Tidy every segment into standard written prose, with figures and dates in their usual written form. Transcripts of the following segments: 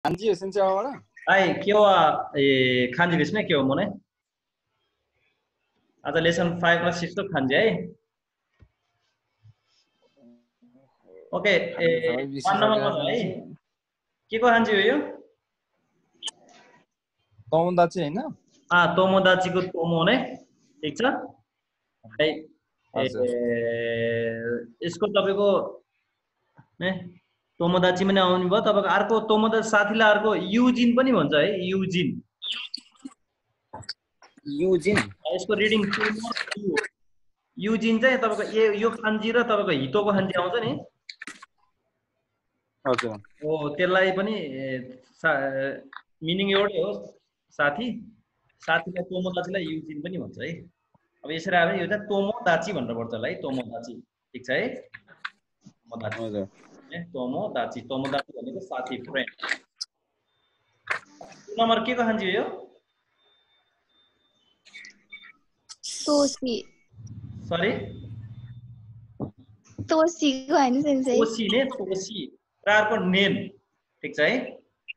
Kanji sensei ahora. Ai, kyo wa kanji desu ne, kyo mo ne. Aja lesson 5 ra 6 to kanji hai. Okay, 1 number ma hai. के को kanji हो यो? Tomodachi हैन? tomodachi को tomo ने, ठीक छ? है यसको तपाईको ने tomodachi पनि आउनु भयो तपाईको अर्को tomodachi साथीलाई अर्को युजिन पनि भन्छ है युजिन यसको रिडिङ युजिन चाहिँ तपाईको यो kanji र तपाईको हितोको kanji आउँछ नि हजुर हो त्यसलाई पनि मिनिङ एउटै हो साथीलाई tomodachiलाई युजिन पनि भन्छ है अब यसरी आयो यो चाहिँ tomodachi भनेर पर्छ ल है tomodachi ठीक छ है tomodachi भनेको साथी फ्रेन्ड नम्बर के को kanji हो यो Toshi. सरी Toshi को हैन सेन्सेई तोशी ने तोशी र अर्को नेन ठीक छ है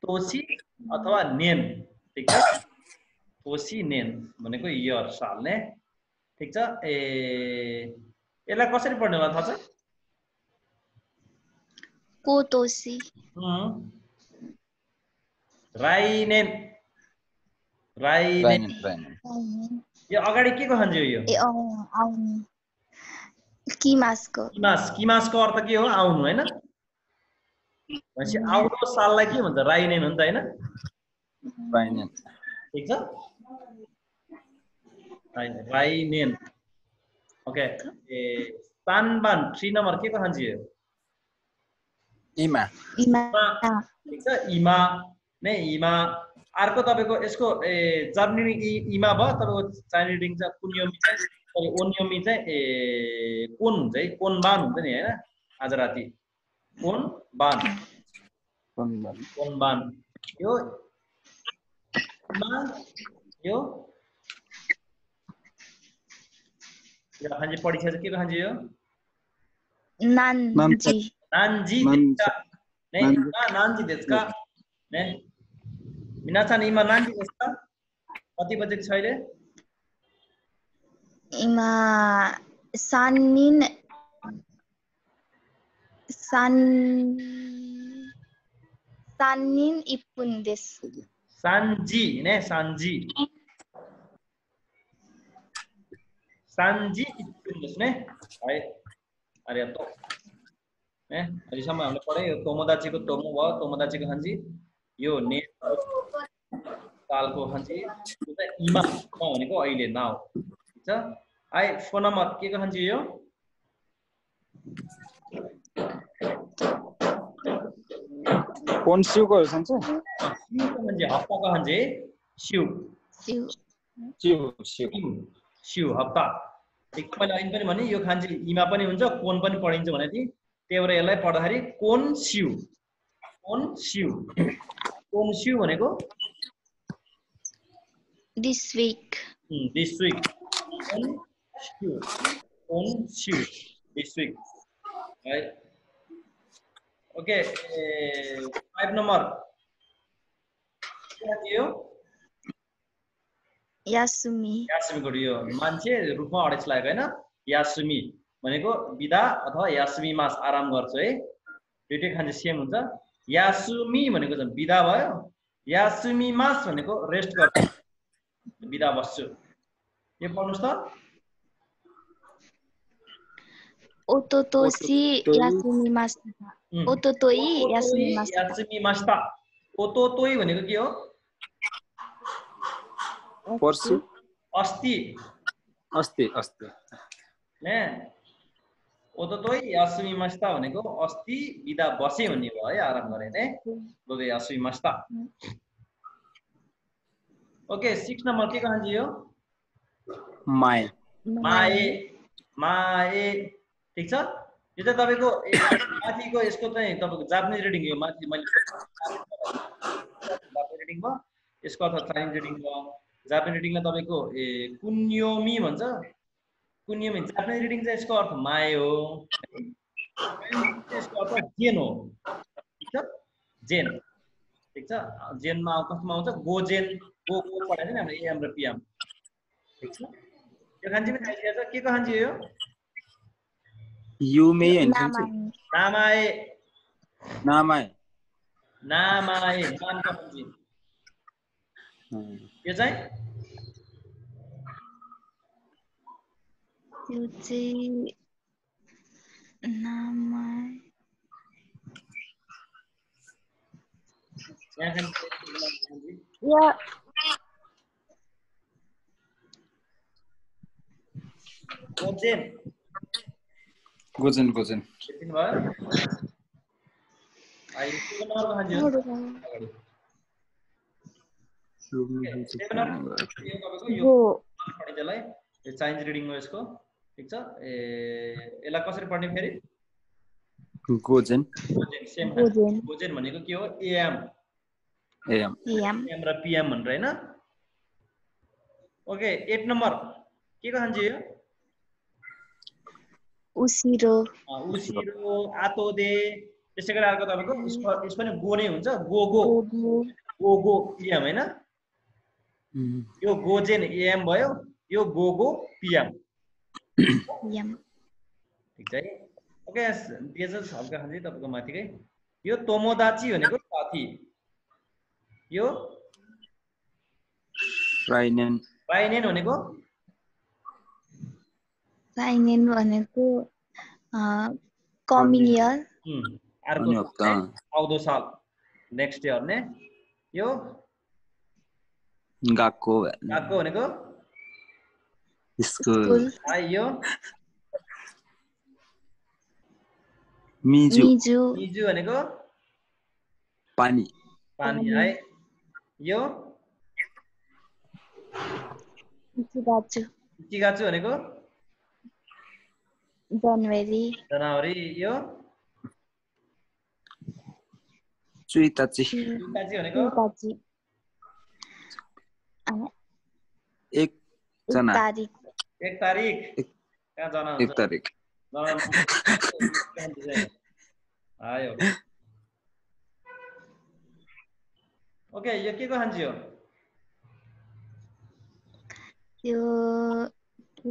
तोशी अथवा नेन ठीक छ तोशी नेन भनेको इयर साल ने ठीक छ यसलाई कसरी पढ्ने होला थाहा छ कोतोशी राइनेन यो अगाडि के को kanji हो यो किमासको अर्थ के हो आउनु हैन भनेपछि आउनु साललाई के भन्छ राइनेन हुन्छ हैन राइनेन ठीक छ राइनेन ओके सानबान 3 नम्बर के को kanji हो इमा ठीक छ इमा ने इमा अर्को तपाईको यसको जर्नी इमा भयो तपाईको चाइनिज रिडिङ चाहिँ कुन्योमी चाहिँ ओन्योमी चाहिँ कोन हुन्छ है कोनबान हुन्छ नि हैन आज राति कोनबान यो यो kanji पढिसके के को kanji हो नान्जी ने नान्जी देश का ने मिनासान इमा नान्जी देश का कति बजे छ अहिले इमा सान्निन इपुन देश सान्जी ने सान्जी इपुन देश ने है अरे तो ने अहिलेसम्म हामीले पढे यो tomodachi को tomo भयो tomodachi को kanji यो ने सालको kanji यो चाहिँ इमा भनेको अहिले नाउ ठीक छ आई फोन नम्बर के को kanji यो कोन सिउको छ नि सिउको kanji हप्ताको kanji सिउ हप्ता एक मैले अहिले पनि भने यो kanji इमा पनि हुन्छ कोन पनि पढिन्छ भने नि त्यही भएर यसलाई पढ्दाखेरि कोन सिउ भनेको this week कोन सिउ this week right okay 5 number के थियो यासुमी को यो मान्छे रुखमा अडेस लागेको हैन यासुमी भनेको बिदा अथवा यासुमी मास आराम गर्छु है दुईटै kanji सेम हुन्छ यासुमी भनेको चाहिँ बिदा भयो यासुमी मास भनेको रेस्ट गर्छु बिदा बस्छु यो पढ्नुस् त ओतोतोशी यासुमिमास्ता ओतोतोई यासुमिमास्ता ओतोतोई भनेको के हो पर्सि अस्ति ने ओतोतोई यासुमिमास्ता भनेको अस्ति बिदा बसे भन्ने भयो है आराम गरे ने बोले यासुमिमास्ता ओके 6 नम्बर के kanji हो माए ठीक छ यो चाहिँ तपाईको माथिको यसको चाहिँ तपाईको जापानिज रिडिङ हो माथि मैले जापानिज रिडिङ भयो यसको अर्थ चाइनिज रिडिङ भयो जापानिज रिडिङमा तपाईको कुन्योमी भन्छ कुन्योमी जापानिज रिडिङ चाहिँ यसको अर्थ माए हो यसको अर्थ जेन हो ठीक छ जेन ठीक छ जेनमा कसमा आउँछ गोजेन गो पढाएको नि हामीले एएम र पीएम ठीक छ यो खान्जी पनि आइदिएको छ के को खान्जी हो युमे हैन सन्चै नामाए नामाए नामाए नामको खान्जी यो चाहिँ यो चाहिँ नामाए यहाँ खान्जी या गोजेन गोजन गोजन यति भयो आई के नम्बरको खान्जी हो अगाडि यो पढिन्छ यो साइन्स रिडिङ हो यसको ठीक छ यसलाई कसरी पढ्ने फेरि गोजन गोजेन सेम गोजेन भनेको के हो एएम एएम एएम र पीएम भनेर हैन ओके 8 नम्बर के को खान्जी यो उसिरो उसिरो आतोदे त्यसैगरी अर्को तपाईको यस पनि गो नै हुन्छ go go go go PM हैन यो गोजेन एएम भयो यो गो गो पीएम यम ठीक छ है ओके दिएछ हल्का खान्जी तपाईको माथिकै यो तोमोदाची भनेको साथी यो राइनेन राइनेन भनेको साइनेन भनेको कमिङ इयर अर्को आउँदो साल नेक्स्ट इयर ने यो गाको गाको भनेको स्कुल यो मिजु मिजु मिजु भनेको पानी पानी है यो इचिगाचु इचिगाचु भनेको जनवरी यो चुइताची चुइताची भनेको एक जना एक तारिक कहाँ जना हुन्छ एक तारिक आयो ओके यो के को खान्जी हो यो के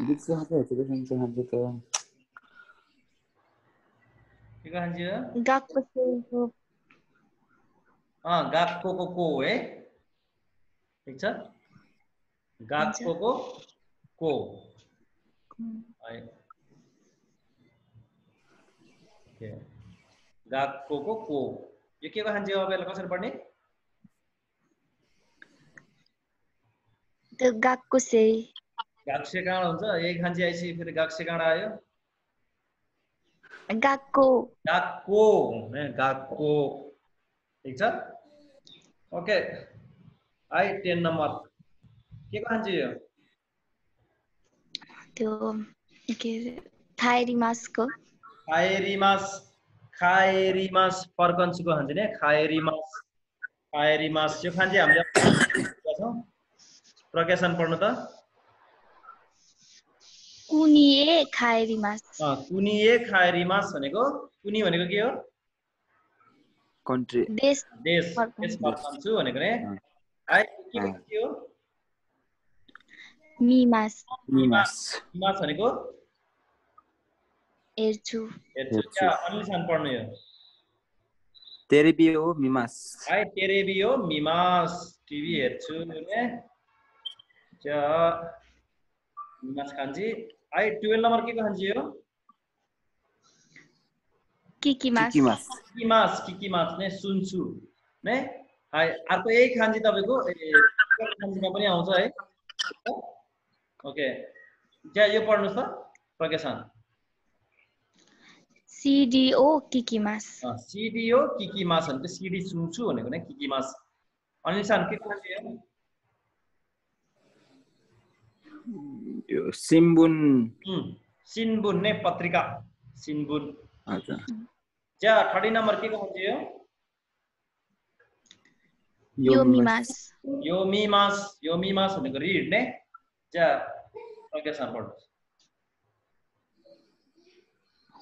दिक्स हाते हेरेको संख्या हाते त के को खान्जी हो गाक्को गाक्को को है ठीक छ गाक्को को है ओके गाक्को को यो के को खान्जी हो अब यसलाई कसरी पढ्ने त्यो गाक्कुसे गाक्से काँडा हुन्छ एक खान्जी आइसक्यो फेरि गाक्से काँडा आयो गाक्को गाक्को गाक्को ठीक छ ओके आई 10 नम्बर के को खान्जी यो त्यो के थाइरिमासको खाएरिमास फर्कन्सुको खान्जी ने खाएरिमास यो खान्जी हामीले प्रकाशन पढ्नु त कुनिए खाएरिमास भनेको कुनी भनेको के हो कन्ट्री देश फर्कन्छु भनेको ने है के हो मिमास भनेको हेर्छु क्या अनुसान पढ्नु यो तेरेबियो मिमास है तेरेबियो मिमास टिभी हेर्छु ने जा मिमास खान्जी है 12 नम्बर के को खान्जी हो किकिमास ने सुन्छु ने है अर्को यही खान्जी तपाईको खान्जीमा पनि आउँछ है ओके ज्या यो पढ्नुस् त प्रकाशन सिडिओ किकिमास भनेको सिडी सुन्छु भनेको ने किकिमास अनिसान के खान्जी हो यो सिन्बुन ने पत्रिका सिन्बुन अच्छा ज्या 30 नम्बर के को खान्जी हो योमिमास भनेको रिड ने ज्या प्रकाशन पढ्नुस्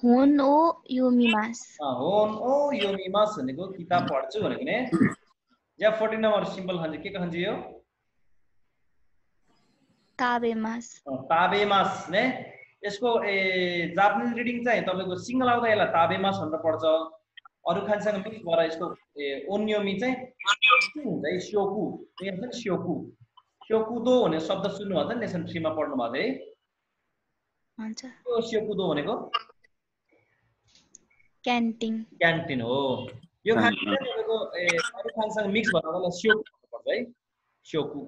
होन ओ योमिमास होन ओ योमिमास भनेको किताब पढ्छु भनेको ने या 14 नम्बर सिम्पल खान्छ के खान्छ यो ताबेमास ताबेमास ने यसको जापानिज रिडिङ चाहिँ तपाईको सिंगल आउँदा यसलाई ताबेमास भनेर पढ्छ अरु खानसँग मिक्स भएर यसको ओन्योमी चाहिँ हुन्छ है स्योकु यहाँ छ नि स्योकु स्योकुदो भन्ने शब्द सुन्नु भएको छ नि लेसन 3 मा पढ्नु भएको है हुन्छ यो स्योकुदो भनेको क्यान्टिन क्यान्टिन हो यो खाना चाहिँ तपाईको अरु खानसँग मिक्स भएर यसलाई स्योकु भन्नुपर्छ है स्योकु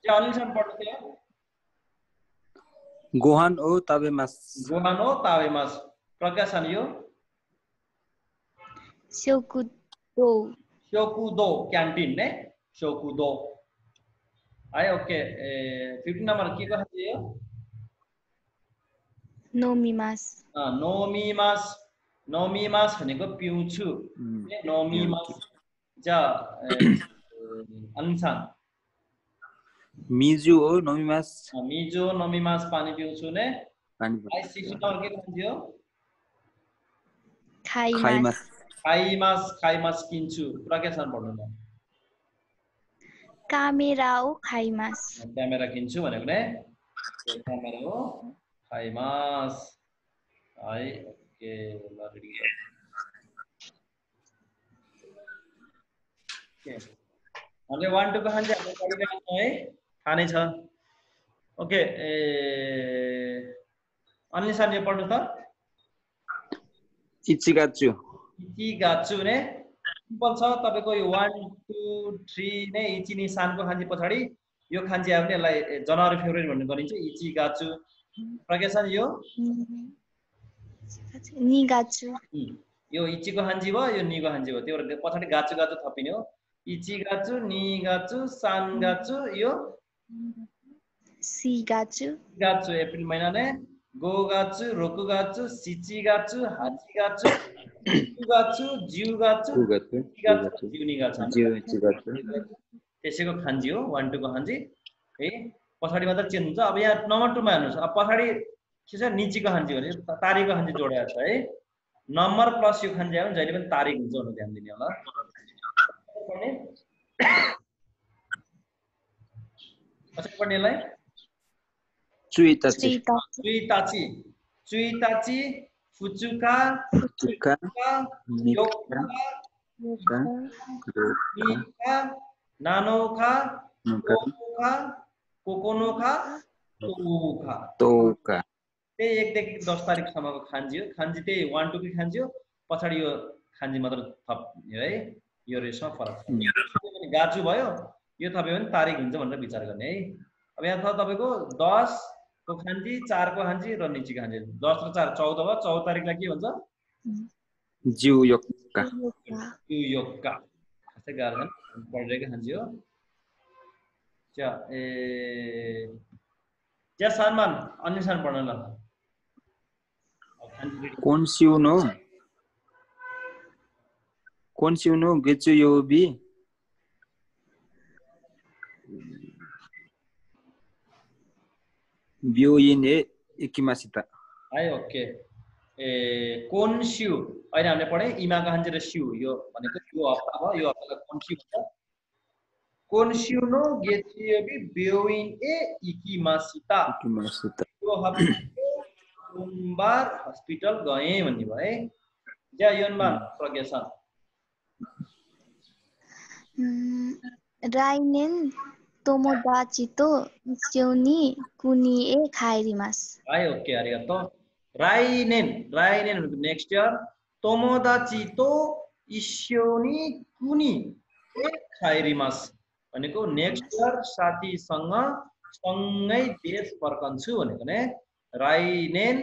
चाहिँ अनिलसँग पढ्नु थियो गोहान ओ ताबेमास गोहान हो ताबेमास प्रकाशन यो स्योकुदो स्योकुदो क्यान्टिन ने स्योकुदो है ओके 15 नम्बर के को खान्छ यो नोमिमास नोमिमास नोमिमास भनेको पिउँछु नोमिमास जा अनुसार मिजु ओ नोमिमास मिजो नोमिमास पानी पिउँछु ने पानी आई 16 नम्बर के खान्थ्यो खाइमास खाइमास किन्छु प्रकाशन पढ्नु न कामेरा ओ खाइमास क्यामेरा किन्छु भनेको ने क्यामेरा हो खाइमास है ओके ल रेडी ओके हामीले 1 2 को खान्छ हामीले पढिरहेको छौं है थाहा नै छ ओके अनिसान यो पढ्नु त इचिगाचु इचिगाचु ने सिम्पल छ तपाईको यो 1 2 3 ने इचि निशानको खान्जी पछाडी यो खान्जी आयो भने यसलाई जनवरी फेब्रुअरी भन्ने गरिन्छ इचिगाचु प्रकाशन यो निगाचु यो इचिको खान्जी भयो यो निको खान्जी भयो त्यो भएर पछाडी गाचु गाचु थपिने हो इचिगाचु निगाचु सानगाचु यो सिगाचु गाचु एप्रिल महिना ने गोगाचु रोकुगाचु सिचिगाचु हाचिगाचु गाचु जिउगाचु गाचु जिउनिगाचु त्यसैको खान्जी हो 1 2 को खान्जी है पछाडी मात्र चेन्ज हुन्छ अब यहाँ नम्बर 2 मा हेर्नुस् अब पछाडी के छ निचीको खान्जी भने तारिखको खान्जी जोडेको छ है नम्बर प्लस यो खान्जी आयो भने जहिले पनि तारिख हुन्छ भनेर ध्यान दिने होला कसरी पढ्नेलाई चुइताची चुइताची चुइताची फुचुका फुचुका योका निका नानोखा कोकोखा कोकोनोखा तोका त्यही 1 देखि 10 तारिख सम्मको खान्जी हो खान्जी त्यही 1 2 की खान्जी हो पछाडी यो खान्जी मात्र थप है यो रेसमा फरक छ गाजु भयो यो थप्यो भने तारिख हुन्छ भनेर विचार गर्ने है अब यहाँ छ तपाईको 10 को खान्जी 4 को खान्जी र निची खान्जी 10 र 4 14 भयो 14 तारिखलाई के भन्छ जिउयोक्का जिउयोक्का खासै गाह्रो छैन पढिरहेको खान्जी हो च्या ज्या सानमान अन्य सान पढ्न ल कोन्सिउनो गेचुयोबी ब्योइने इकिमासिता है ओके कोन्स्यु अहिले हामीले पढे इमाको हान्जी र स्यु यो भनेको यो हप्ता भयो यो हप्तालाई कोन्स्यु भन्छ कोन्स्युनो गेचुयोबी ब्योइने इकिमासिता यो हप्ता सोमबार हस्पिटल गए भन्ने भयो है ज्या योनमा प्रज्ञासन राइनेन तोमोदाचितो इस्योनी कुनिए खाइरिमास है ओके आरिगातो राइनेन राइनेन भनेको नेक्स्ट इयर तोमोदाचितो इस्योनी कुनी ए खाइरिमास भनेको नेक्स्ट इयर साथीसँग सँगै देश फर्कन्छु भनेको ने राइनेन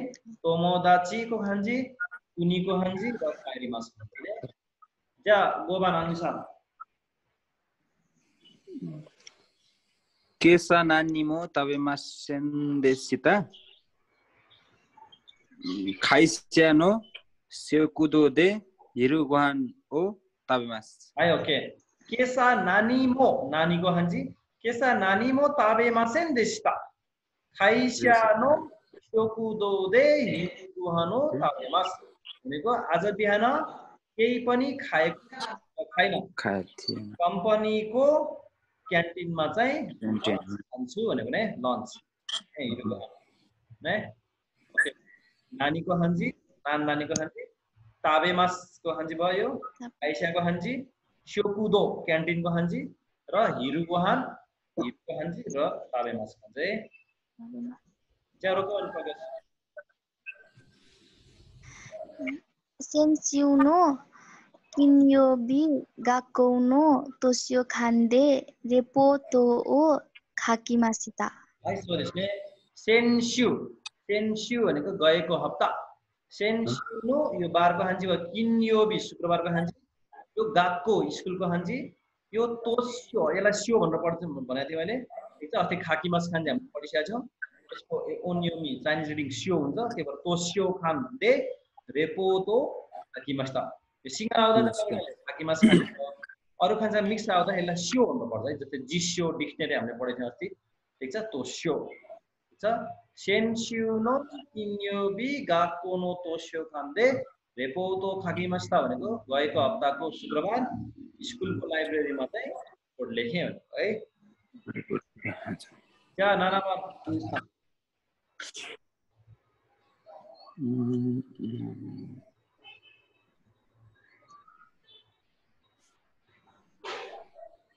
तोमोदाचीको खान्जी कुनीको खान्जी र खाइरिमास भन्ने ज्या गोबान अनुसार केसा नानीमो ताबेमासेन्देसिता खाइस्यानो सेकुदो दे हिरुगवान ओ ताबेमास है ओके केसा नानीमो नानीको हान्जी केसा नानीमो ताबेमासेन्देसिता खाइस्यानो Shokudo de hirugohan o tabemasu. भनेको आज बिहान केही पनि खाएको छैन कम्पनीको क्यान्टिनमा चाहिँ खान्छु भनेको ने लन्च ने ओके नानीको हन्जी नानीको हन्जी ताबेमासको हन्जी भयो आइसाको हन्जी शोकुदो क्यान्टिनको हन्जी र हिरुगोहान हन्जी र ताबेमासको हन्जी ज्यारोको अनि Sensiuno kinyobi gakkouno toshio kande repoto o kakimashita. So त्यसले सेन्स्यु भनेको गएको हप्ता सेन्स्यु नो यो बारको हान्जी भयो किन्योबी शुक्रबारको हान्जी यो गाक्को स्कुलको हान्जी यो तोस्यो यसलाई स्यो भनेर पढ्छु भनेको थिएँ मैले ठीक छ अस्ति खाकीमास खान्जी हामीले पढिसकेका छौँ त्यसको ओन्योमी चाइनिज रिडिङ स्यो हुन्छ त्यही भएर तोस्यो खान दे रेपोतो खाकीमास्ता यो सिंगा आउँदा खाकीमास खान्छ अरु खान्छ मिक्स आउँदा यसलाई स्यो भनेर पढ्छ है जस्तै जिस्यो डिक्सनरी हामीले पढेको थियौँ अस्ति ठीक छ तोस्यो ठीक छ सेन्स्यु नो किन्योबी गाक्को नो तोस्यो खान्डे रेपोतो खाकीमास्ता भनेको गएको हप्ताको शुक्रबार स्कुलको लाइब्रेरीमा चाहिँ कोड लेखेँ है क्या नानामा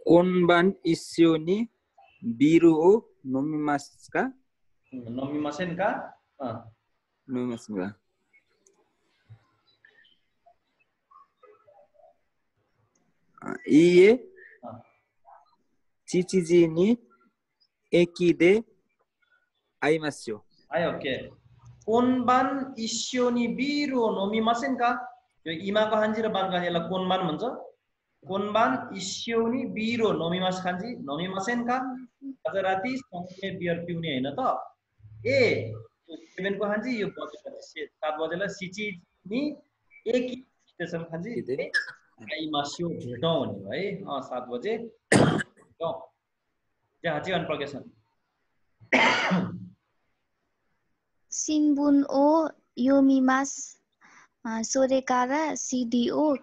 Konban isyo ni biru o nomimasu ka? Nomimasen ka? Nomimasu ka. Iie chichiji ni eki de aimasu yo. Ai okay. Konban isyo ni biru o nomimasen ka? यो इमाको हान्जी र बानको हान्जी यसलाई कोनबान भन्छ कोनबान इस्योनी बिरो नोमिमास खान्जी नोमिमासेन का आज राति सँगै बियर पिउने हैन त ए 7 को खान्जी यो बजे 7 बजेलाई सिची नि एक स्टेसन खान्जी आई मास्यो भेटौं भने है 7 बजे भेटौं त्यहाँ चाहिँ अनप्रकेसन Shinbun o yomimasu sorekara CD o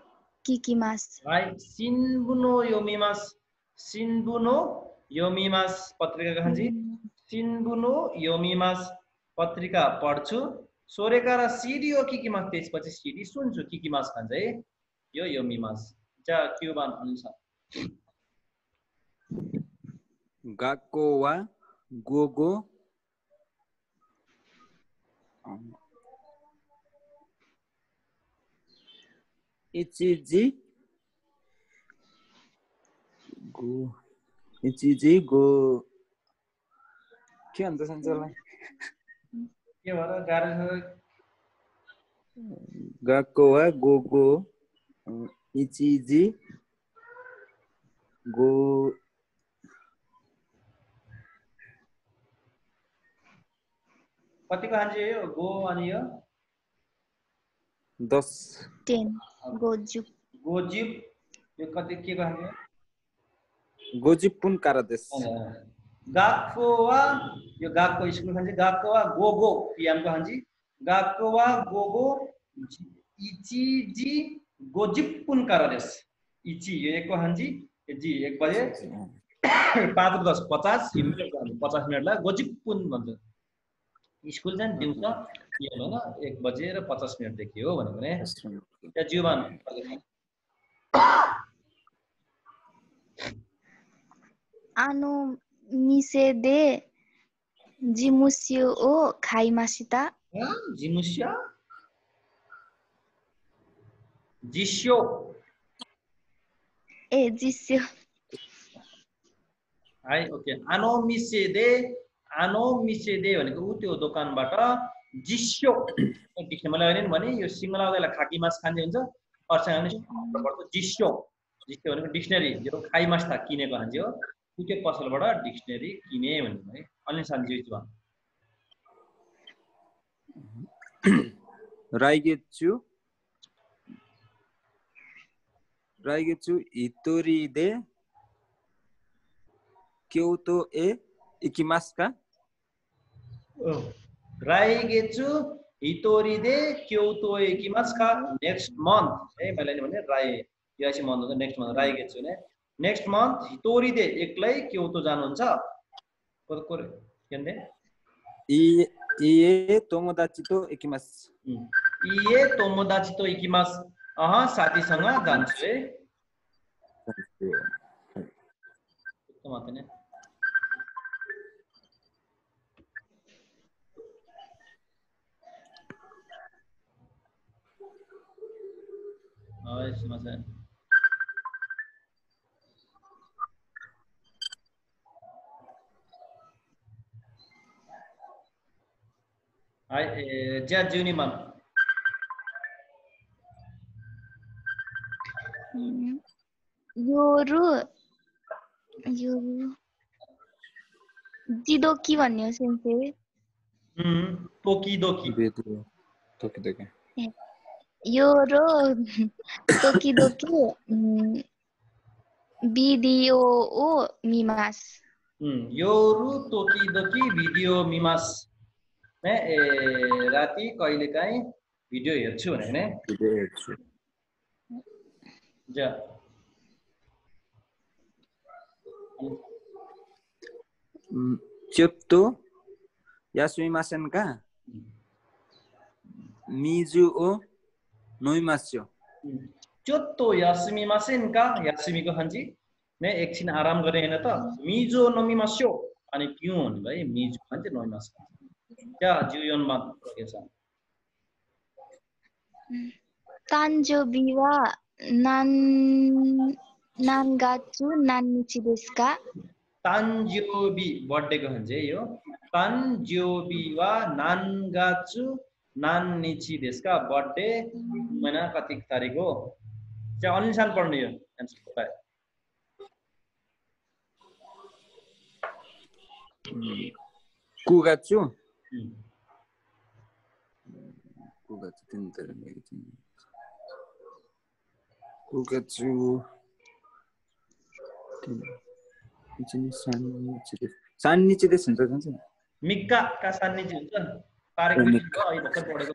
kikimasu. Right, Shinbuno yomimasu पत्रिका खान्जी Shinbuno yomimasu पत्रिका पढ्छु सोरेकारा सीडी ओ किकिमास त्यसपछि सीडी सुन्छु किकिमास भन्छ है यो योमिमास जा क्युबान अनुसार Gakko wa gogo ichiji go के भन्छ सञ्चालन के भएर गाह्रो छ Gakko wa gogo ichiji go कतिको हान्जी यो गो अनि यो 10 gojup यो कति के को हान्जी गोजिपुन कारदेश गाक्को वा यो गाक्को स्कुल खान्जी गाक्को वा गोगो पीएम को हान्जी गाक्को वा गोगो इचिजी गोजिपुन कारदेश इची यो एक को हान्जी जी 1 बजे 5:10 50 मिनेटलाई गोजिपुन भन्छ स्कुल चाहिँ दिउँसो के हैन 1 बजे र 50 मिनेट देखि हो भनेको ने त्यहाँ जीवन ano mise de jimusyo o kaimashita. जिमुस्या जिस्यो Jisyo. है ओके आनो मिसे दे भनेको उ त्यो दोकानबाट जिस्यो देख्न मलाई हैन भने यो सिंगला आउँदा खाकी मास खान्छ हुन्छ अर्सँग पनि जिस्यो भनेको डिक्सनरी जो खाई मास था किनेको हान्छ हो उ त्यो पसलबाट डिक्सनरी किने भन्नु है अन्य सान्जी जुवा Raigetsu itori de Kyoto e ikimasu ka? राइगेछु हितोरिदे क्योतो एकिमास्का नेक्स्ट मन्थ है मैले भने राइ यासी मन्थ हुन्छ नेक्स्ट मन्थ राइगेछु ने नेक्स्ट मन्थ हितोरिदे एक्लै क्योतो जानुहुन्छ कोरे केन्दे इए तोमोदाची तो इकिमास इए तोमोदाची तो इकिमास साथीसँग जान्छु है मात्रै नै समाचार ज्या जिउनीमा योरु जिदोकी भन्ने हो सेन्से तोकिदोकी तोकिदोकी योरो तोकिदोकी भिडियो ओ मिमास योरु तोकिदोकी भिडियो मिमास राति कहिलेकाहीँ भिडियो हेर्छु भने नि भिडियो हेर्छु जा च्योत्तो यासुमिमासेन का मिजु ओ नोइमास्यो च्योत्तो यासुमिमासेन का यासुमीको खान्जी ने एकछिन आराम गरे हैन त मिजो नोमिमास्यो अनि क्यों भन्नु भाइ मिजो खान्जे नोइमास्यो क्या जिउयोनमा प्रगेछ तान्जोबीवा नानगाचु नान्निची देसु का तान्जोबी बर्थडेको खान्जे यो तान्जोबी वा नानगाचु नान्निची देसका बर्थडे महिना कति तारिक हो चाहिँ अनुसार पढ्नु यो एन्सर बताए कुगाचु तीन तरह में कुगाचु सान्निची देश हुन्छ भन्छ मिक्का का सान्निची हुन्छ तारिक मिक्का अहिले भर्खर पढेको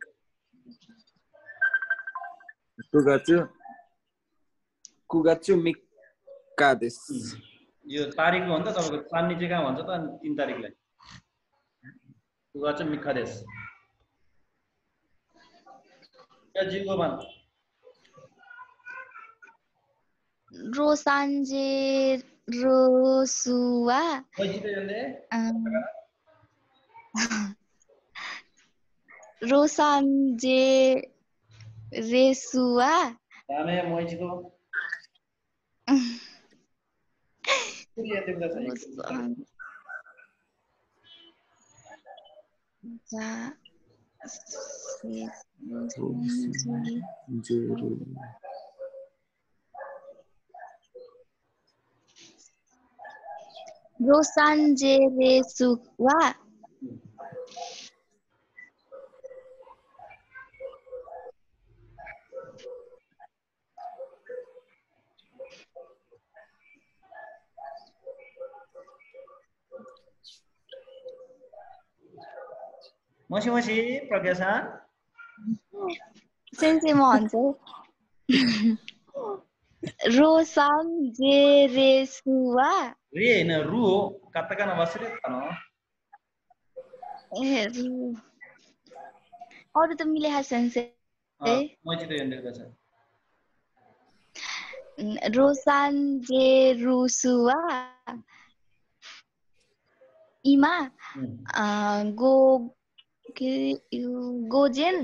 कुगाचु मिक्का देश यो तारिक भन्छ तपाईको सान्निची कहाँ भन्छ त 3 तारिकलाई कुगाचु मिक्का देश या जिल्लो मान रोसान्जे रोसुवा रोसान्जे रेसुवा दामे मोइजिको रोसान्जे रेसुवा मसी प्रज्ञा सेन्से म भन्छु रोसान्जे रेसुवा रे हैन रु हो काताकाना बसेर खानु ए रु अरु त मिले हा सेन्से मोइजितो यन्देको छ रोसान्जे रुसुवा इमा गो गोजेन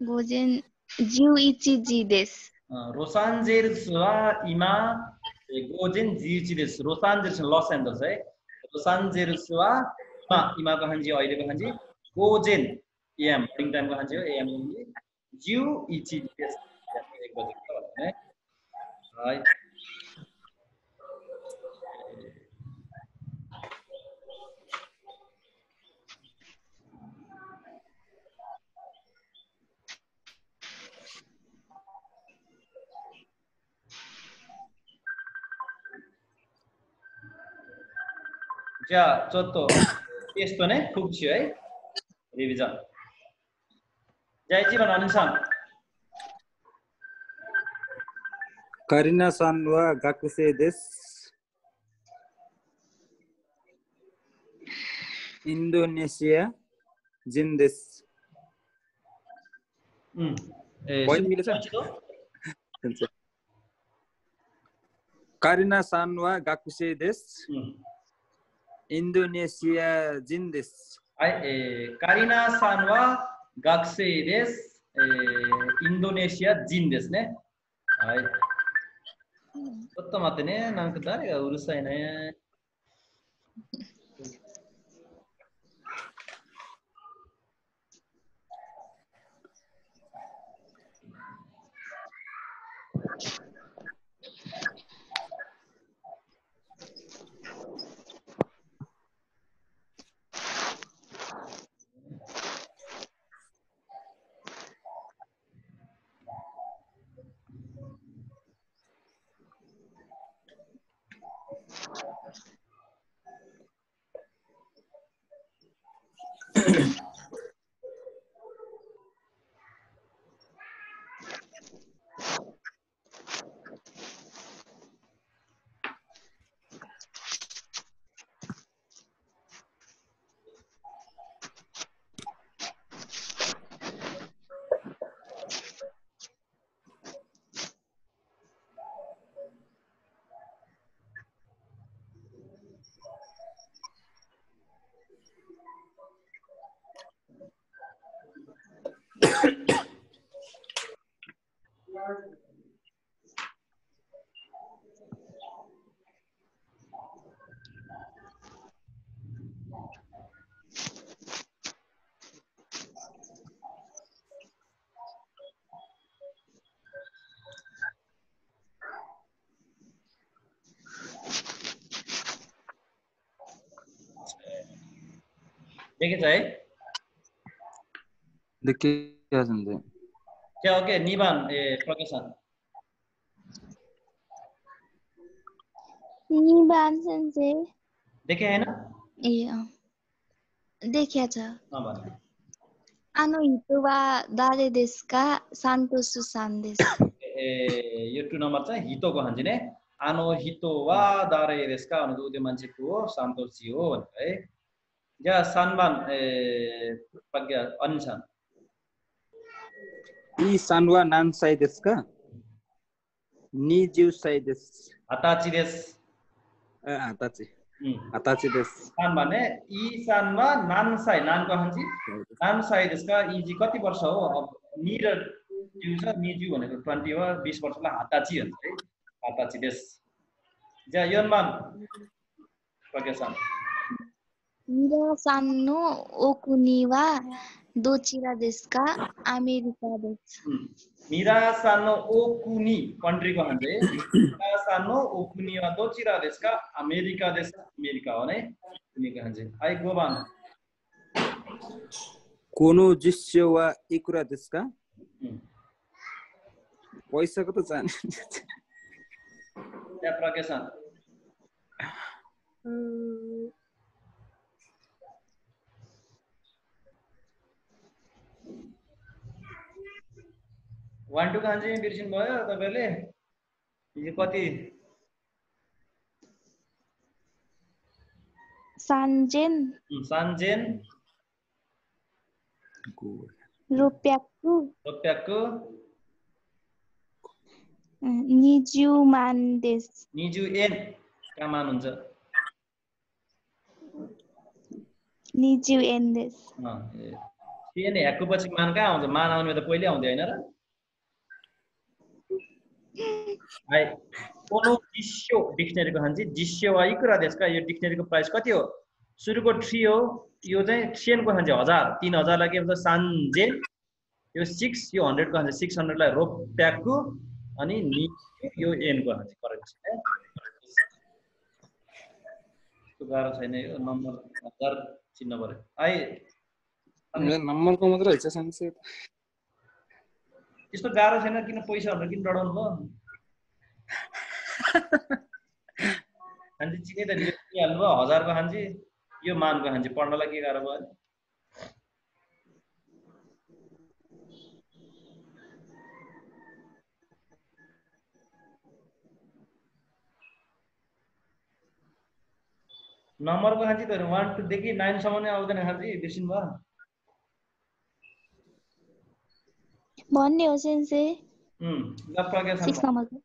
गोजेन जिउइची जी देश रोसान्जेरुसुवा इमा गोजेन जिउइची देश रोसान्जेरुस लस एन्जल्स है रोसान्जेरुसुवा इमाको हान्जी अहिलेको हान्जी गोजेन एम मर्निङ टाइमको हान्जी हो एम जिउइची देश 1 बजेको है राइटじゃあちょっと यस्तो नै खुब थियो है रिभिजन जयजी भन्नुहुन्छ Karina san wa gakusei desu. Indonesia jin desu. Point मिलेछ Karina san wa gakusei desu. Indonesia jin desu. Karina san wa gakusei desu. Indonesia jin desuねはいちょっと待ってねなんか誰がうるさいねदेखेछ है देखिया सन्जय क्या ओके निबान प्रकाशन निबान सन्जय देखे हैन ए देखिया छ भन्नु आनो हितो वा दारे देशका सान्तोसु सान्देश यो 2 नम्बर चाहिँ हितोको हान्जी ने आनो हितो वा दारे देशका भनेको त्यो मान्छेको हो सान्तोसी हो भनेको है या सानबान प्रज्ञा अनिसान इ सानवा नान्साई desu ka? Nijusai desu. हताची देश Atachi. Atachi desu. सान भने इ सानमा नानसाई नानको हान्जी नानसाई देशका इजी कति वर्ष हो अब नि र जु छ निजु भनेको 20 हो 20 वर्षलाई हताची भन्छ है हताची देश जा योनमान प्रज्ञासान मिरा सानो ओकुनिवा दोचिरा देशका अमेरिका देश मिरा सानो ओकुनी कन्ट्रीको भन्छ है मिरा सानो ओकुनी वा दोचिरा देशका अमेरिका हो नै कुनीको भन्छ आइ गोबान Kono jissyo wa ikura desu ka? पैसाको त जाने या प्रज्ञासान 1 2 कान्छे बिर्सिनु भयो तपाईले यो कति सान्जेन रुपियाँको निजुमान देश निजु एन का मान हुन्छ निजु एन देश एन ह्याकको पछि मान कहाँ आउँछ मान आउने त पहिले आउँदै हैन र हाय कोनो जिस्यो डिक्सनरीको हान्जी जिस्यो वा इकुरा देशका यो डिक्सनरीको प्राइस कति हो सुरुको 3 हो यो चाहिँ सेनको हान्जी 1000 3000 लाई के भन्छ सान्जे यो 6 यो 100 को हान्जी 600 लाई रुपियाँको अनि नि यो एन को हान्जी करेक्ट छ त्यो गाह्रो छैन यो नम्बर 1000 चिन्न पर्यो आइ नम्बरको मात्र हैछ सान्से त्यस्तो गाह्रो छैन किन पैसा भनेर किन डराउनु भयो हान्जी चिने त हाल्नु भयो 1000 को हान्जी यो मानको हान्जी पढ्नलाई के गाह्रो भयो? नम्बरको हान्जी त 1 2 देखि 9 सम्म नै आउँदैन हान्जी बिर्सिनु भयो? भन्ने हो सेन्से ल प्रज्ञा 6 नम्बरको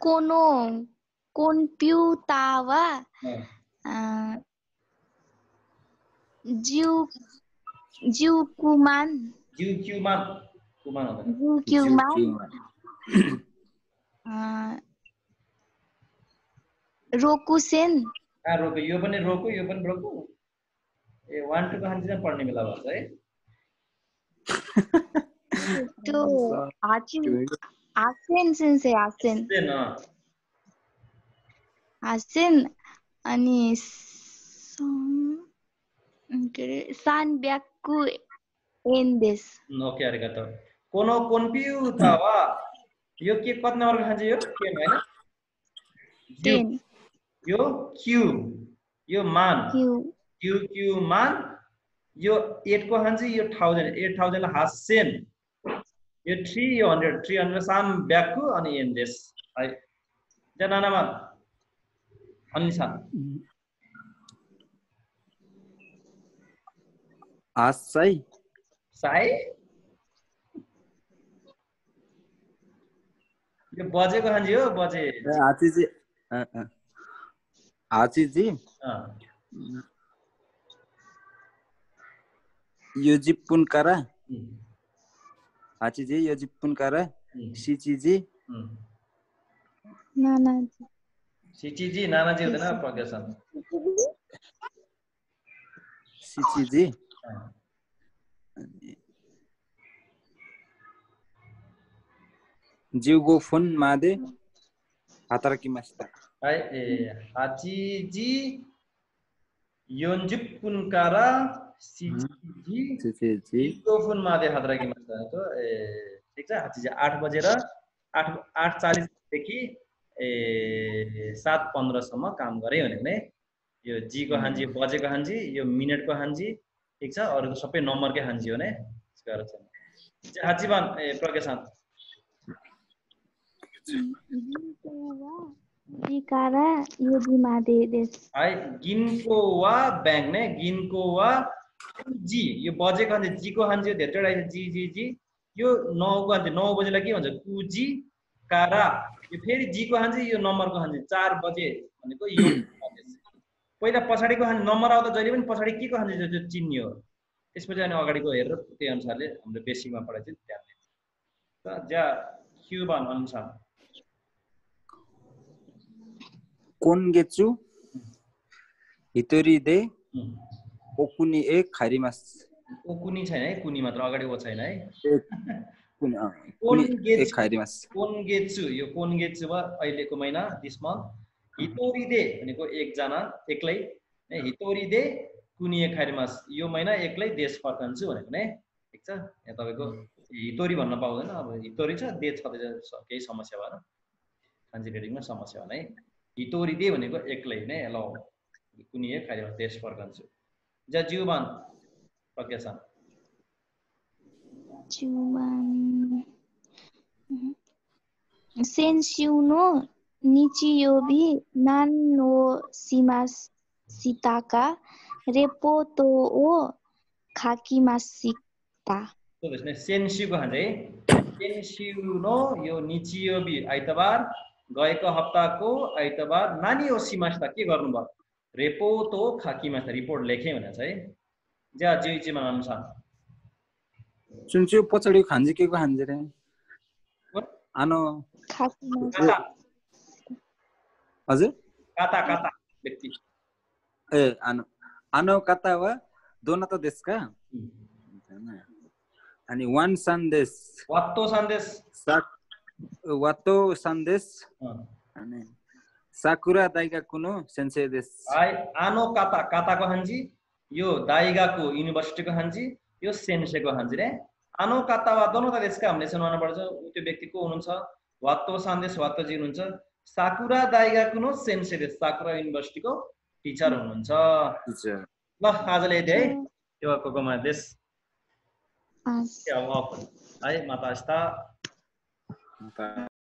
कोनो कम्प्युटावा जिउकुमान रोकुसेन रोकु यो पनि रोकु यो पनि रोकु ए 1 2 को हान्जी चाहिँ पढ्ने बेला भन्छ है त्यो आसेन सेन्से आसेन अनि सान ब्याकु एन्डेस ओके arigato कोनो कम्प्युटर वा यो के कति नम्बरको हान्जी यो के हैन 10 यो क्यू यो मान क्यू मान यो 8 को हान्जी यो 8000 ला हासेन यो 3 यो 100 सान ब्याकु अनि एन्डेस है जनानामा अनि आसाई साई यो बजेको हान्जी हो बजे आचिजी यो जिपुनकारा आचिजी यो जिपुनकारा सिचिजी नानाजी सिचिजी नानाजी हुँदैन प्रज्ञासन सिचिजी जिउगो फोन मादे हाताराकिमास्ता हाय ए हाचिजी योन्जिपुनकारा सिचिजी जिउगो फोन मादे हाताराकिमास्ता तो ए ठीक छ हाचिजी 8 बजेर 8:40 देखि 7:15 सम्म काम गरे भनेको नै यो जी को हान्जी बजेको हान्जी यो मिनेटको हान्जी ठीक छ अरु त सबै नम्बरकै हान्जी हो नै स्क्वायर छ हाचिबान ए प्रज्ञासन जिकारा यो दिमादे देश हाय गिनको वा बैंक ने गिनको वा जी यो बजेको हान्जी जी को हान्जी धेरै आइछ जी यो 9 को हान्जी 9 बजेलाई के भन्छ कुजी कारा यो फेरि जी को हान्जी यो नम्बरको हान्जी 4 बजे भनेको यो पहिला पछाडीको हान्जी नम्बर आउँदा जहिले पनि पछाडी के को हान्जी जो चिन्ने हो त्यसपछि अनि अगाडिको हेरेर त्यही अनुसारले हाम्रो बेसिकमा पढाइ चाहिँ ध्यान दिन्छ त ज्या क्युबान अनुसार कोनगेचु हितोरी दे ओकुनी एक खारिमास ओकुनी छैन है कुनी मात्र अगाडि ओ छैन है एक खारिमास कोनगेचु यो कोनगेचु वा अहिलेको महिना दिस मन्थ हितोरी दे भनेको एक जना एक्लै हितोरी दे कुनी एक खारिमास यो महिना एक्लै देश फर्कन्छु भनेको नै ठीक छ यहाँ तपाईको हितोरी भन्न पाउँदैन अब हितोरी छ दे छदैछ केही समस्या भएन कान्जी रिडिङमा समस्या भएन है हितोरी दे भनेको एक्लै नै ल कुनी एक खारिमास देश फर्कन्छु जा जीवमान प्रज्ञासन जीवमान सेन्सिउनो निचियोबी नानो सिमास सिताका रेपोतो ओ खाकिमासिता तो त्यसले सेन्सिउको हान्जे सेन्सिउनो यो निचियोबी आइतबार गएको हप्ताको आइतबार नानी ओ सिमासिता के गर्नुभयो रेपोतो खाकिमासिता रिपोर्ट लेखे भनेछ है ज्या जिउजीमा अनुसार चुन्चु पछाडी खान्जी के को खान्जी रे आनो खाकिमासिता हजुर काता व्यक्ति ए आनो काता वा दोनातो देशका अनि वान सन्देश वातो सन्देश अनि साकुरा दाइगा कुनो सेन्से देश हाय आनो काताको हान्जी यो दाइगाको युनिभर्सिटीको हान्जी यो सेन्सेको हान्जी रे आनो काता वा दोनो त देशका हामीले सुनाउनु पर्छ त्यो व्यक्ति को हुनुहुन्छ वात्तो सन्देश वात्तोजी हुनुहुन्छ साकुरा दाइगाकुनो सेन्से देश साकुरा युनिभर्सिटीको टिचर हुनुहुन्छ ल आजले यति है यो कोकोमा देश है माता